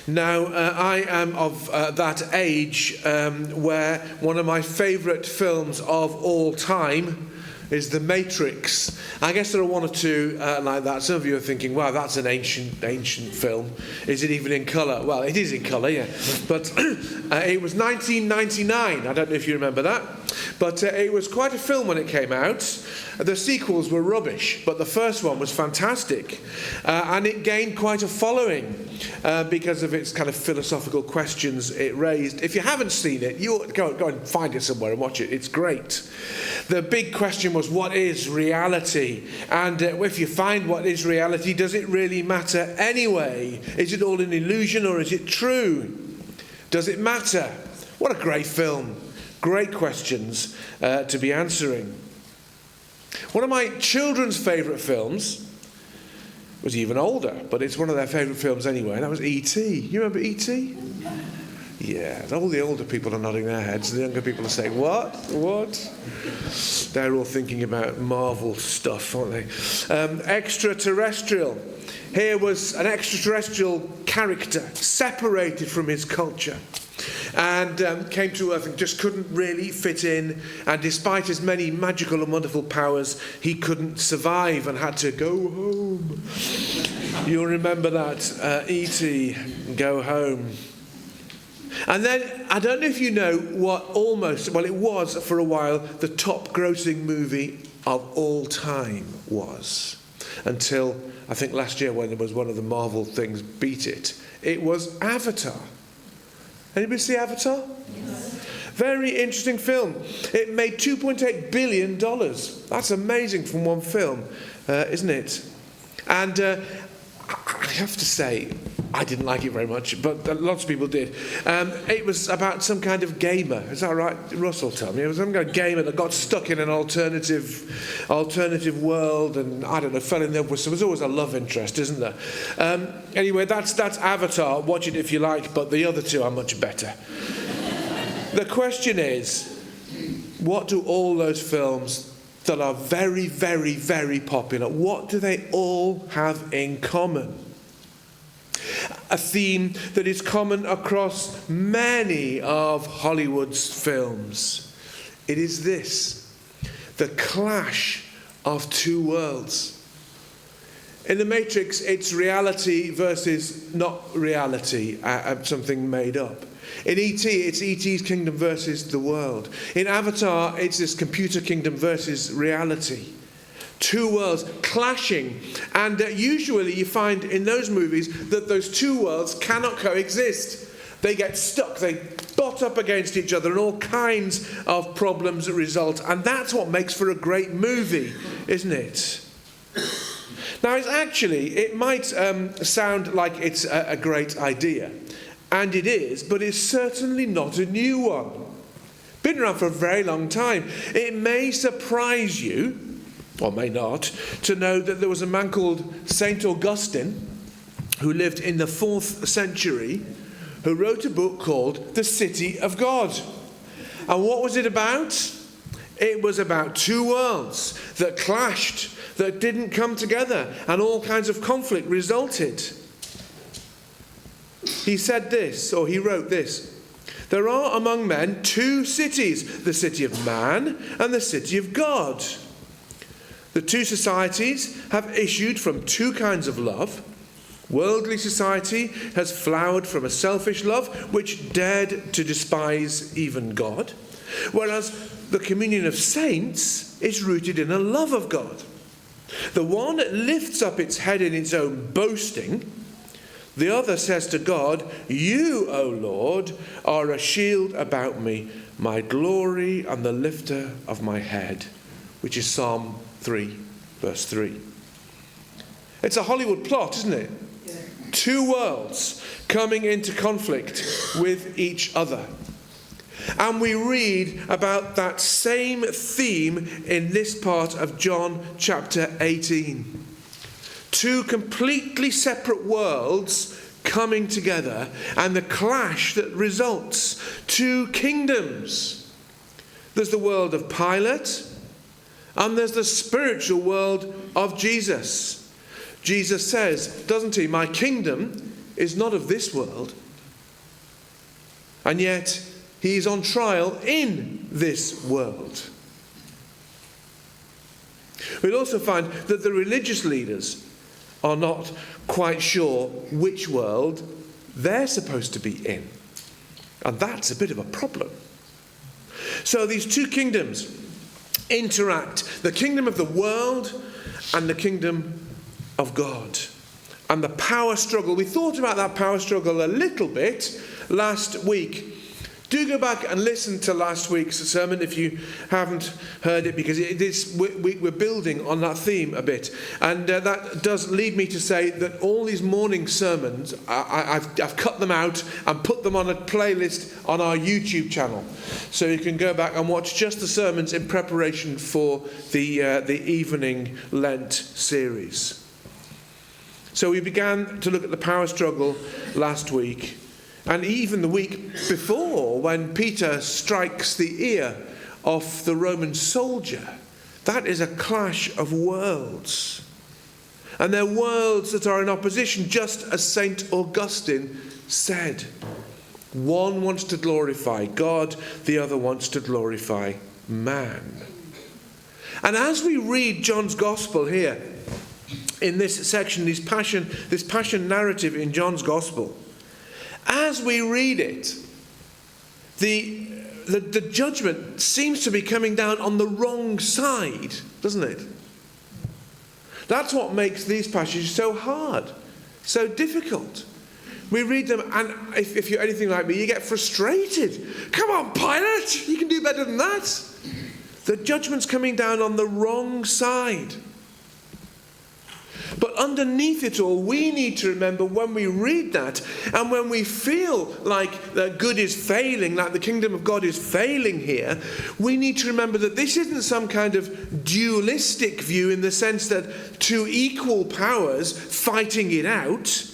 Now, I am of that age where one of my favourite films of all time is The Matrix. I guess there are one or two like that. Some of you are thinking, wow, that's an ancient film. Is it even in colour? Well, it is in colour, yeah. But it was 1999. I don't know if you remember that. But it was quite a film when it came out. The sequels were rubbish, but the first one was fantastic. And it gained quite a following because of its kind of philosophical questions it raised. If you haven't seen it, you ought to go and find it somewhere and watch it. It's great. The big question was, what is reality? And if you find what is reality, does it really matter anyway? Is it all an illusion or is it true? Does it matter? What a great film. Great questions to be answering. One of my children's favourite films was even older, but it's one of their favourite films anyway, and that was E.T. You remember E.T.? Yeah, all the older people are nodding their heads, the younger people are saying, what? They're all thinking about Marvel stuff, aren't they? Extraterrestrial. Here was an extraterrestrial character separated from his culture and came to Earth and just couldn't really fit in, and despite his many magical and wonderful powers, he couldn't survive and had to go home. You'll remember that, E.T., Go Home. And then, I don't know if you know what it was for a while, the top grossing movie of all time was. Until, I think last year when there was one of the Marvel things beat it. It was Avatar. Anybody see Avatar? Yes. Very interesting film. It made $2.8 billion. That's amazing from one film, isn't it? And I have to say, I didn't like it very much, but lots of people did. It was about some kind of gamer. Is that right? Russell, tell me. It was some kind of gamer that got stuck in an alternative world, and I don't know, fell in love with. So there's always a love interest, isn't there? Anyway, that's Avatar. Watch it if you like, but the other two are much better. The question is, what do all those films that are very, very, very popular, what do they all have in common? A theme that is common across many of Hollywood's films. It is this: the clash of two worlds. In The Matrix, it's reality versus not reality, something made up. In E.T., it's E.T.'s kingdom versus the world. In Avatar, it's this computer kingdom versus reality. Two worlds clashing, and usually you find in those movies that those two worlds cannot coexist. They get stuck, they butt up against each other, and all kinds of problems result, and that's what makes for a great movie, isn't it? Now, it might sound like it's a great idea, and it is, but it's certainly not a new one. Been around for a very long time. It may surprise you, or may not, to know that there was a man called St. Augustine who lived in the 4th century who wrote a book called The City of God. And what was it about? It was about two worlds that clashed, that didn't come together, and all kinds of conflict resulted. He said this, or he wrote this: there are among men two cities, the city of man and the city of God. The two societies have issued from two kinds of love. Worldly society has flowered from a selfish love which dared to despise even God, whereas the communion of saints is rooted in a love of God. The one lifts up its head in its own boasting. The other says to God, "You, O Lord, are a shield about me, my glory and the lifter of my head," which is Psalm 3, verse 3. It's a Hollywood plot, isn't it? Yeah. Two worlds coming into conflict with each other. And we read about that same theme in this part of John chapter 18. Two completely separate worlds coming together, and the clash that results. Two kingdoms. There's the world of Pilate, and there's the spiritual world of Jesus. Jesus says, doesn't he, "My kingdom is not of this world, and yet he is on trial in this world. We'll also find that the religious leaders are not quite sure which world they're supposed to be in. And that's a bit of a problem. So these two kingdoms interact, the kingdom of the world and the kingdom of God. And the power struggle, we thought about that power struggle a little bit last week. Do go back and listen to last week's sermon if you haven't heard it, because we're building on that theme a bit. And that does lead me to say that all these morning sermons, I've cut them out and put them on a playlist on our YouTube channel. So you can go back and watch just the sermons in preparation for the evening Lent series. So we began to look at the power struggle last week. And even the week before, when Peter strikes the ear of the Roman soldier, that is a clash of worlds. And they're worlds that are in opposition, just as St. Augustine said. One wants to glorify God, the other wants to glorify man. And as we read John's Gospel here, in this section, this passion narrative in John's Gospel, as we read it, the judgment seems to be coming down on the wrong side, doesn't it? That's what makes these passages so hard, so difficult. We read them, and if you're anything like me, you get frustrated. Come on, Pilate, you can do better than that. The judgment's coming down on the wrong side. But underneath it all, we need to remember when we read that, and when we feel like that good is failing, like the kingdom of God is failing here, we need to remember that this isn't some kind of dualistic view in the sense that two equal powers fighting it out.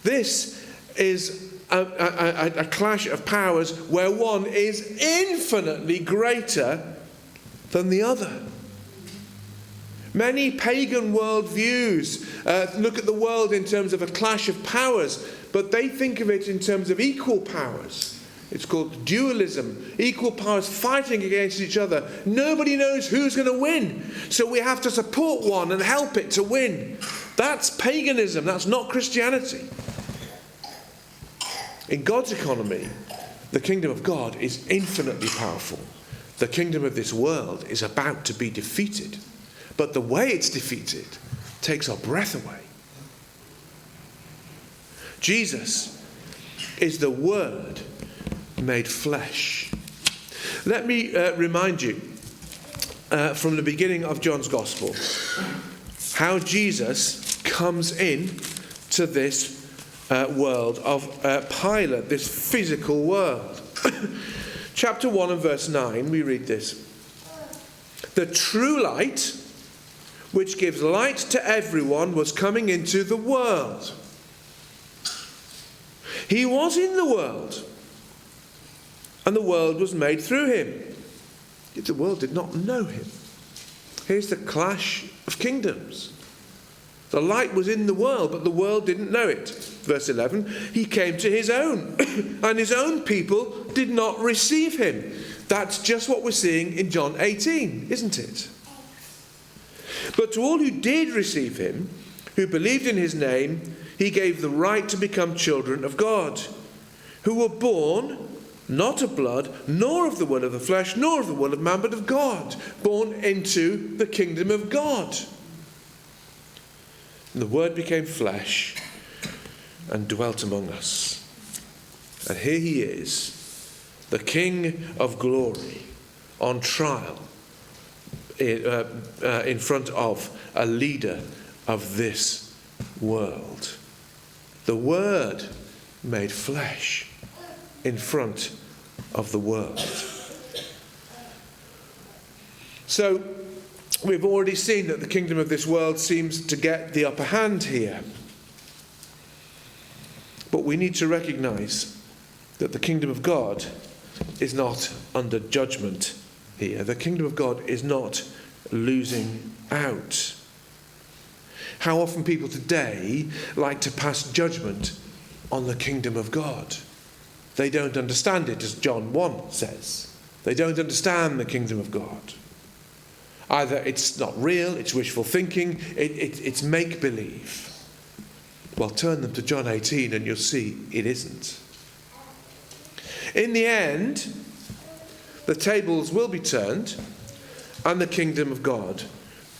This is a clash of powers where one is infinitely greater than the other. Many pagan worldviews look at the world in terms of a clash of powers, but they think of it in terms of equal powers. It's called dualism. Equal powers fighting against each other. Nobody knows who's going to win, so we have to support one and help it to win. That's paganism. That's not Christianity. In God's economy, the kingdom of God is infinitely powerful. The kingdom of this world is about to be defeated. But the way it's defeated takes our breath away. Jesus is the Word made flesh. Let me remind you from the beginning of John's Gospel how Jesus comes in to this world of Pilate, this physical world. Chapter 1 and verse 9, we read this. The true light, which gives light to everyone, was coming into the world. He was in the world, and the world was made through him, yet the world did not know him. Here's the clash of kingdoms. The light was in the world, but the world didn't know it. Verse 11, he came to his own, and his own people did not receive him. That's just what we're seeing in John 18, isn't it? But to all who did receive him, who believed in his name, he gave the right to become children of God, who were born not of blood, nor of the will of the flesh, nor of the will of man, but of God, born into the kingdom of God. And the Word became flesh and dwelt among us. And here he is, the King of glory, on trial in front of a leader of this world. The Word made flesh in front of the world. So we've already seen that the kingdom of this world seems to get the upper hand here. But we need to recognize that the kingdom of God is not under judgment here. The kingdom of God is not losing out. how often people today like to pass judgment on the kingdom of God. They don't understand it, as John 1 says. They don't understand the kingdom of God. Either it's not real, it's wishful thinking, it's make-believe. Well, turn them to John 18 and you'll see it isn't. In the end, the tables will be turned and the kingdom of God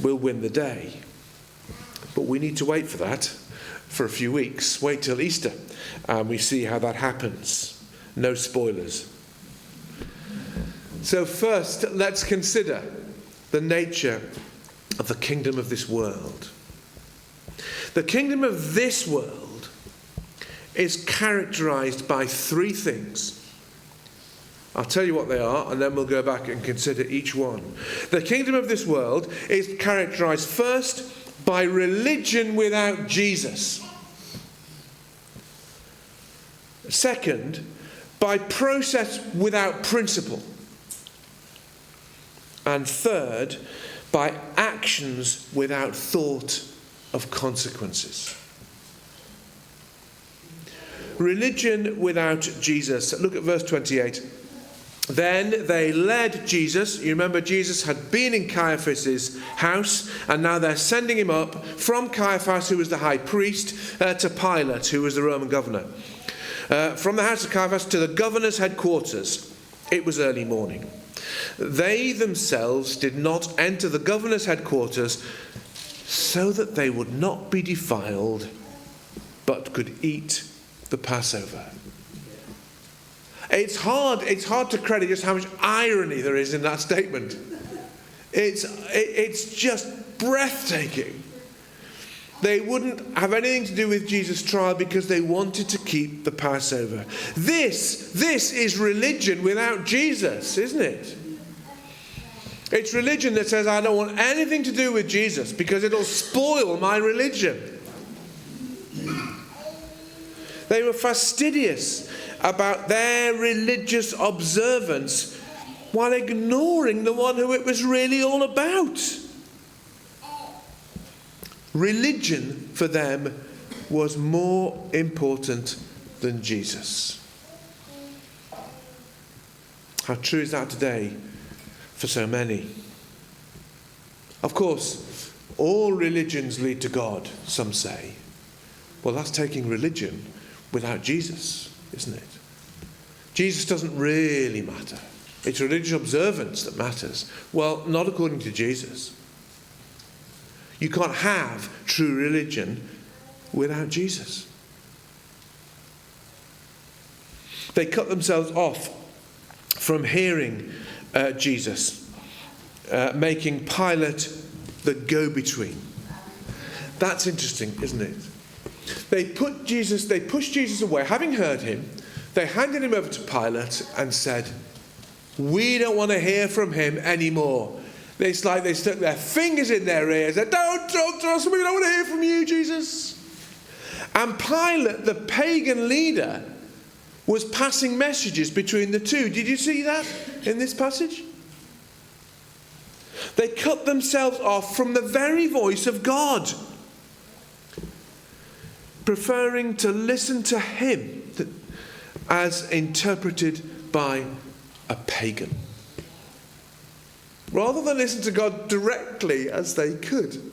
will win the day. But we need to wait for that for a few weeks. Wait till Easter and we see how that happens. No spoilers. So first, let's consider the nature of the kingdom of this world. The kingdom of this world is characterized by three things. I'll tell you what they are, and then we'll go back and consider each one. The kingdom of this world is characterized first by religion without Jesus. Second, by process without principle. And third, by actions without thought of consequences. Religion without Jesus. Look at verse 28. Then they led Jesus. You remember Jesus had been in Caiaphas' house, and now they're sending him up from Caiaphas, who was the high priest, to Pilate, who was the Roman governor. From the house of Caiaphas to the governor's headquarters. It was early morning. They themselves did not enter the governor's headquarters so that they would not be defiled, but could eat the Passover. It's hard to credit just how much irony there is in that statement. It's just breathtaking. They wouldn't have anything to do with Jesus' trial because they wanted to keep the Passover. This is religion without Jesus, isn't it? It's religion that says, I don't want anything to do with Jesus because it'll spoil my religion. They were fastidious about their religious observance while ignoring the one who it was really all about. Religion for them was more important than Jesus. How true is that today for so many? Of course, all religions lead to God, some say. Well, that's taking religion without Jesus, isn't it? Jesus doesn't really matter. It's religious observance that matters. Well, not according to Jesus. You can't have true religion without Jesus. They cut themselves off from hearing Jesus, making Pilate the go-between. That's interesting, isn't it? They pushed Jesus away. Having heard him, they handed him over to Pilate and said, we don't want to hear from him anymore. It's like they stuck their fingers in their ears. They don't talk to us. We don't want to hear from you, Jesus. And Pilate, the pagan leader, was passing messages between the two. Did you see that in this passage? They cut themselves off from the very voice of God, preferring to listen to him as interpreted by a pagan, rather than listen to God directly as they could.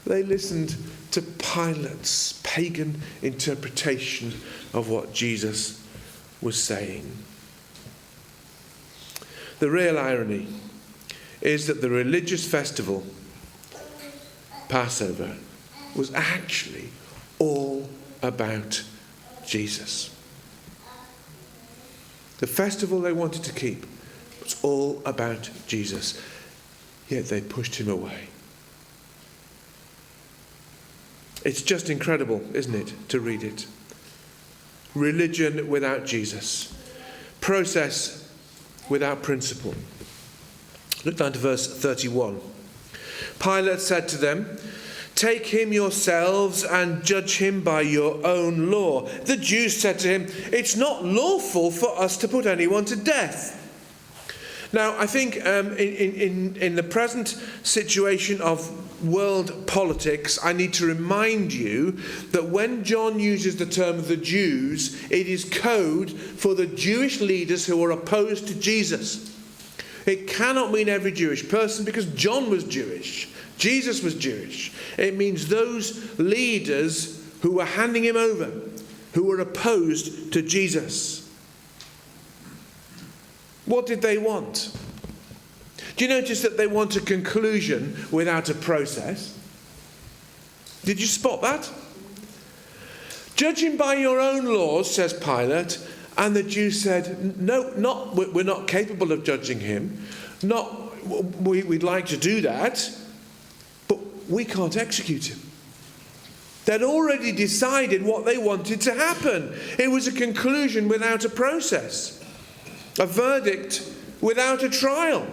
They listened to Pilate's pagan interpretation of what Jesus was saying. The real irony is that the religious festival, Passover, was actually all about Jesus. The festival they wanted to keep was all about Jesus, yet they pushed him away. It's just incredible, isn't it, to read it? Religion without Jesus. Process without principle. Look down to verse 31. Pilate said to them, take him yourselves and judge him by your own law. The Jews said to him, it's not lawful for us to put anyone to death. Now, I think in the present situation of world politics, I need to remind you that when John uses the term the Jews, it is code for the Jewish leaders who are opposed to Jesus. It cannot mean every Jewish person, because John was Jewish. Jesus was Jewish. It means those leaders who were handing him over, who were opposed to Jesus. What did they want? Do you notice that they want a conclusion without a process? Did you spot that? Judging by your own laws, says Pilate, and the Jews said, no, we're not capable of judging him. We'd like to do that, but we can't execute him. They'd already decided what they wanted to happen. It was a conclusion without a process. A verdict without a trial.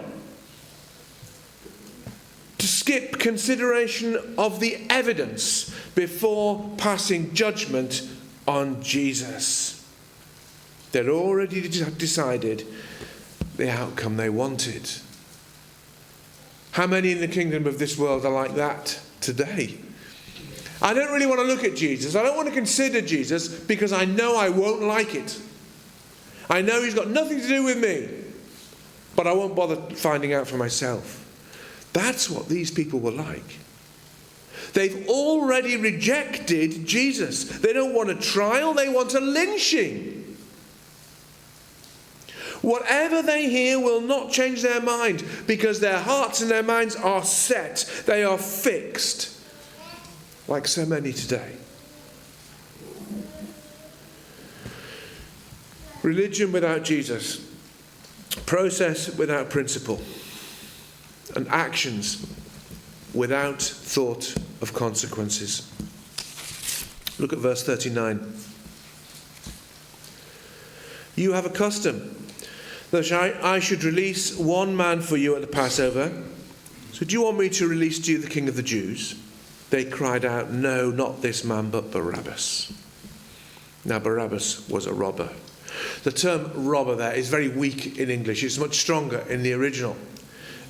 To skip consideration of the evidence before passing judgment on Jesus. They'd already decided the outcome they wanted. How many in the kingdom of this world are like that today? I don't really want to look at Jesus. I don't want to consider Jesus because I know I won't like it. I know he's got nothing to do with me, but I won't bother finding out for myself. That's what these people were like. They've already rejected Jesus. They don't want a trial, they want a lynching. Whatever they hear will not change their mind, because their hearts and their minds are set. They are fixed, like so many today. Religion without Jesus, process without principle, and actions without thought of consequences. Look at verse 39. You have a custom that I should release one man for you at the Passover. So do you want me to release to you the King of the Jews? They cried out, no, not this man, but Barabbas. Now Barabbas was a robber. The term robber there is very weak in English. It's much stronger in the original.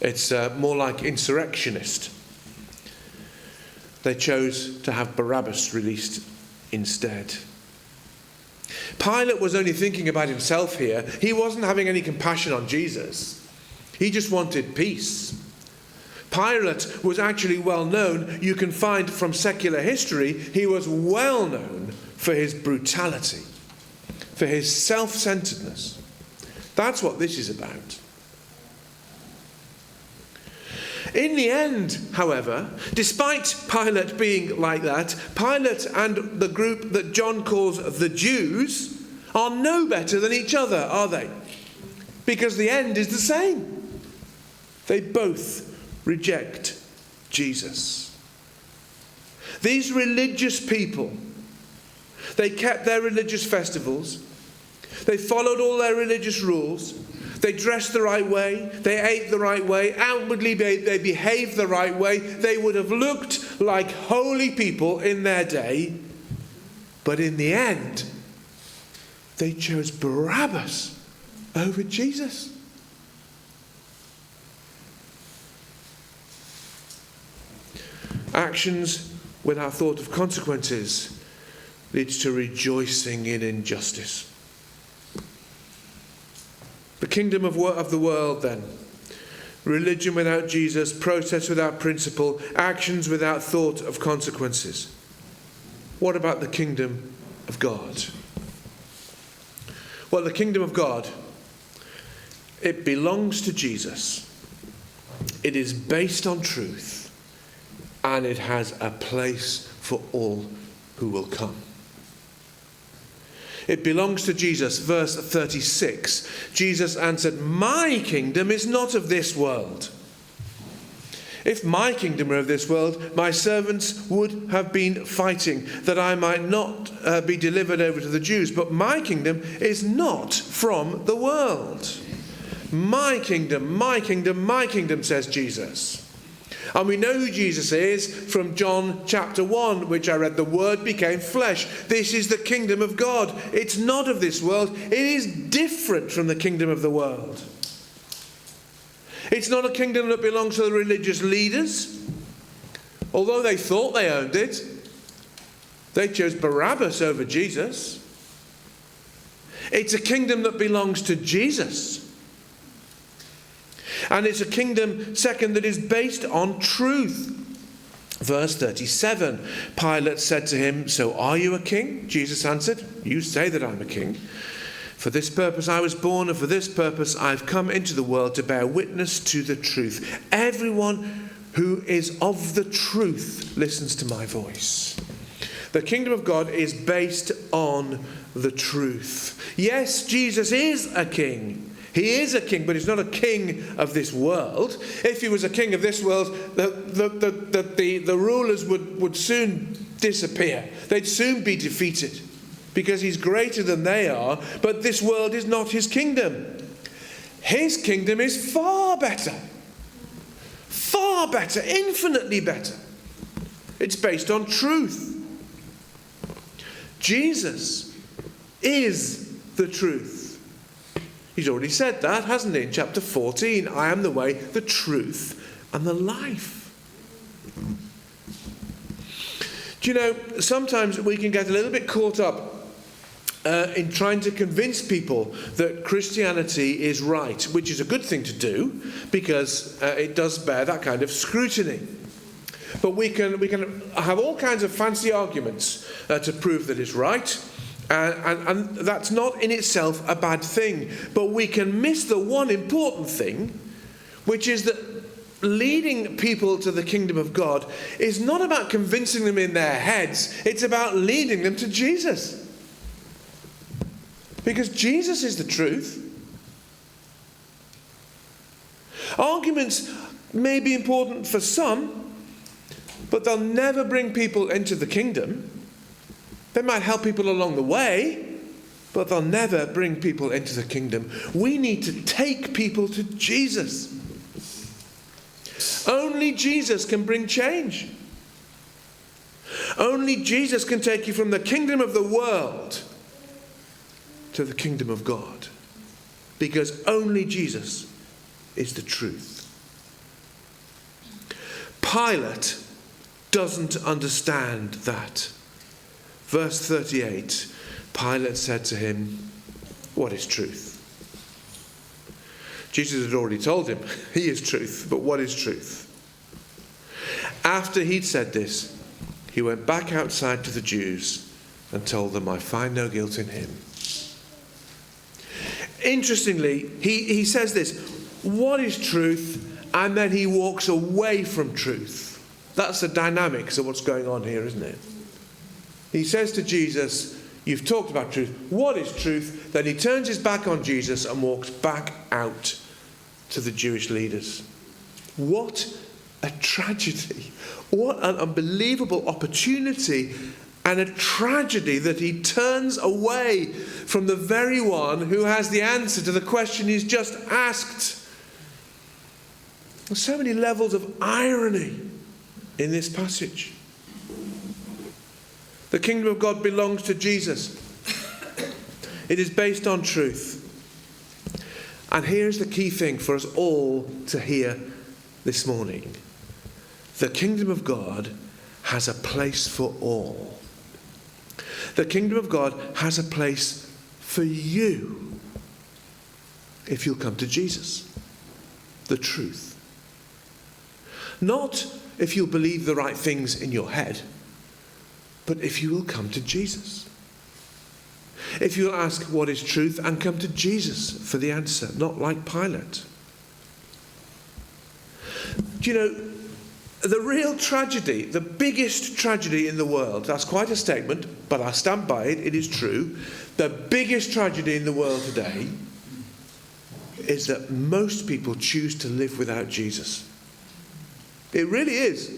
It's more like insurrectionist. They chose to have Barabbas released instead. Pilate was only thinking about himself here. He wasn't having any compassion on Jesus. He just wanted peace. Pilate was actually well known. You can find from secular history, he was well known for his brutality, for his self-centeredness. That's what this is about. In the end, however, despite Pilate being like that, Pilate and the group that John calls the Jews are no better than each other, are they? Because the end is the same. They both reject Jesus. These religious people, they kept their religious festivals. They followed all their religious rules. They dressed the right way. They ate the right way. Outwardly, they behaved the right way. They would have looked like holy people in their day. But in the end, they chose Barabbas over Jesus. Actions without thought of consequences leads to rejoicing in injustice. The kingdom of the world, then. Religion without Jesus, process without principle, actions without thought of consequences. What about the kingdom of God? Well, the kingdom of God, it belongs to Jesus. It is based on truth, and it has a place for all who will come. It belongs to Jesus. Verse 36. Jesus answered, my kingdom is not of this world. If my kingdom were of this world, my servants would have been fighting, that I might not be delivered over to the Jews. But my kingdom is not from the world. My kingdom, my kingdom, my kingdom, says Jesus. And we know who Jesus is from John chapter 1, which I read. The Word became flesh. This is the kingdom of God. It's not of this world. It is different from the kingdom of the world. It's not a kingdom that belongs to the religious leaders. Although they thought they owned it, they chose Barabbas over Jesus. It's a kingdom that belongs to Jesus. And it's a kingdom, second, that is based on truth. Verse 37, Pilate said to him, "So are you a king?" Jesus answered, "You say that I'm a king. For this purpose I was born, and for this purpose I've come into the world, to bear witness to the truth. Everyone who is of the truth listens to my voice." The kingdom of God is based on the truth. Yes, Jesus is a king. He is a king, but he's not a king of this world. If he was a king of this world, the rulers would soon disappear. They'd soon be defeated, because he's greater than they are, but this world is not his kingdom. His kingdom is far better, infinitely better. It's based on truth. Jesus is the truth. He's already said that, hasn't he? In chapter 14, I am the way, the truth, and the life. Do you know, sometimes we can get a little bit caught up in trying to convince people that Christianity is right, which is a good thing to do, because it does bear that kind of scrutiny. But we can have all kinds of fancy arguments to prove that it's right. And that's not in itself a bad thing. But we can miss the one important thing, which is that leading people to the kingdom of God is not about convincing them in their heads. It's about leading them to Jesus. Because Jesus is the truth. Arguments may be important for some, but they'll never bring people into the kingdom. They might help people along the way, but they'll never bring people into the kingdom. We need to take people to Jesus. Only Jesus can bring change. Only Jesus can take you from the kingdom of the world to the kingdom of God. Because only Jesus is the truth. Pilate doesn't understand that. Verse 38, Pilate said to him, "What is truth?" Jesus had already told him, he is truth, but what is truth? After he'd said this, he went back outside to the Jews and told them, "I find no guilt in him." Interestingly, he says this, "What is truth?" And then he walks away from truth. That's the dynamics of what's going on here, isn't it? He says to Jesus, "You've talked about truth. What is truth?" Then he turns his back on Jesus and walks back out to the Jewish leaders. What a tragedy. What an unbelievable opportunity and a tragedy that he turns away from the very one who has the answer to the question he's just asked. There's so many levels of irony in this passage. The kingdom of God belongs to Jesus. It is based on truth. And here's the key thing for us all to hear this morning. The kingdom of God has a place for all. The kingdom of God has a place for you if you'll come to Jesus, the truth. Not if you'll believe the right things in your head, but if you will come to Jesus. If you'll ask what is truth and come to Jesus for the answer, not like Pilate. Do you know, the real tragedy, the biggest tragedy in the world, that's quite a statement, but I stand by it, it is true. The biggest tragedy in the world today is that most people choose to live without Jesus. It really is.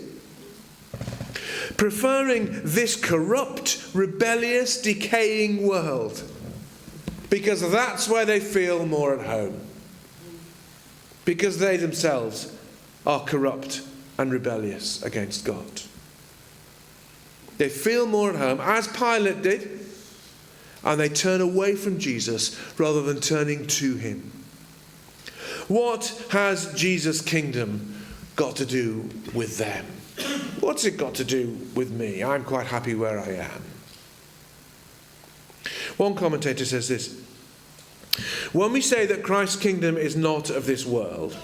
Preferring this corrupt, rebellious, decaying world, because that's where they feel more at home. Because they themselves are corrupt and rebellious against God. They feel more at home, as Pilate did, and they turn away from Jesus rather than turning to him. What has Jesus' kingdom got to do with them? What's it got to do with me? I'm quite happy where I am. One commentator says this: when we say that Christ's kingdom is not of this world,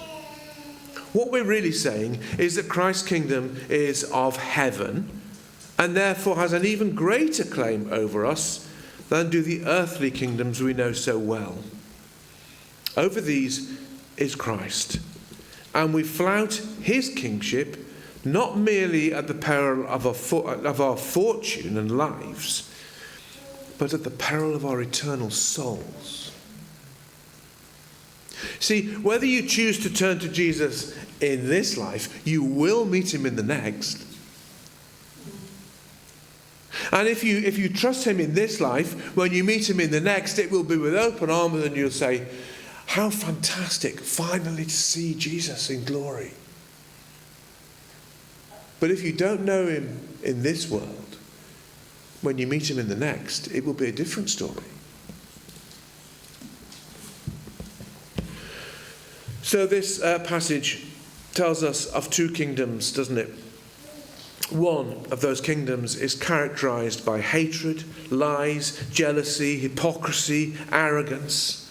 what we're really saying is that Christ's kingdom is of heaven, and therefore has an even greater claim over us than do the earthly kingdoms we know so well. Over these is Christ, and we flout his kingship not merely at the peril of our fortune and lives, but at the peril of our eternal souls. See, whether you choose to turn to Jesus in this life, you will meet him in the next. And if you trust him in this life, when you meet him in the next, it will be with open arms, and you'll say, how fantastic finally to see Jesus in glory. But if you don't know him in this world, when you meet him in the next, it will be a different story. So this passage tells us of two kingdoms, doesn't it? One of those kingdoms is characterized by hatred, lies, jealousy, hypocrisy, arrogance,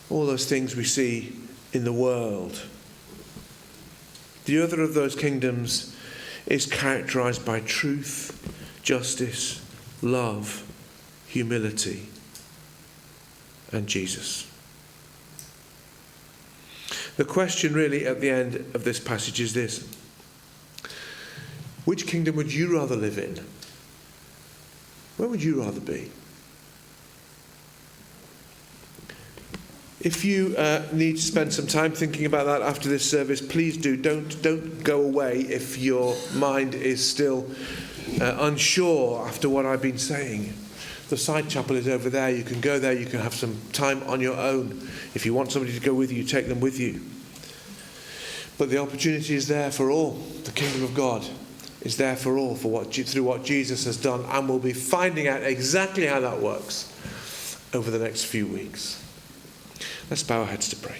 all those things we see in the world. The other of those kingdoms is characterized by truth, justice, love, humility, and Jesus. The question really at the end of this passage is this: which kingdom would you rather live in? Where would you rather be? If you need to spend some time thinking about that after this service, please do. Don't go away if your mind is still unsure after what I've been saying. The side chapel is over there. You can go there. You can have some time on your own. If you want somebody to go with you, take them with you. But the opportunity is there for all. The kingdom of God is there for all, through what Jesus has done, and we'll be finding out exactly how that works over the next few weeks. Let's bow our heads to pray.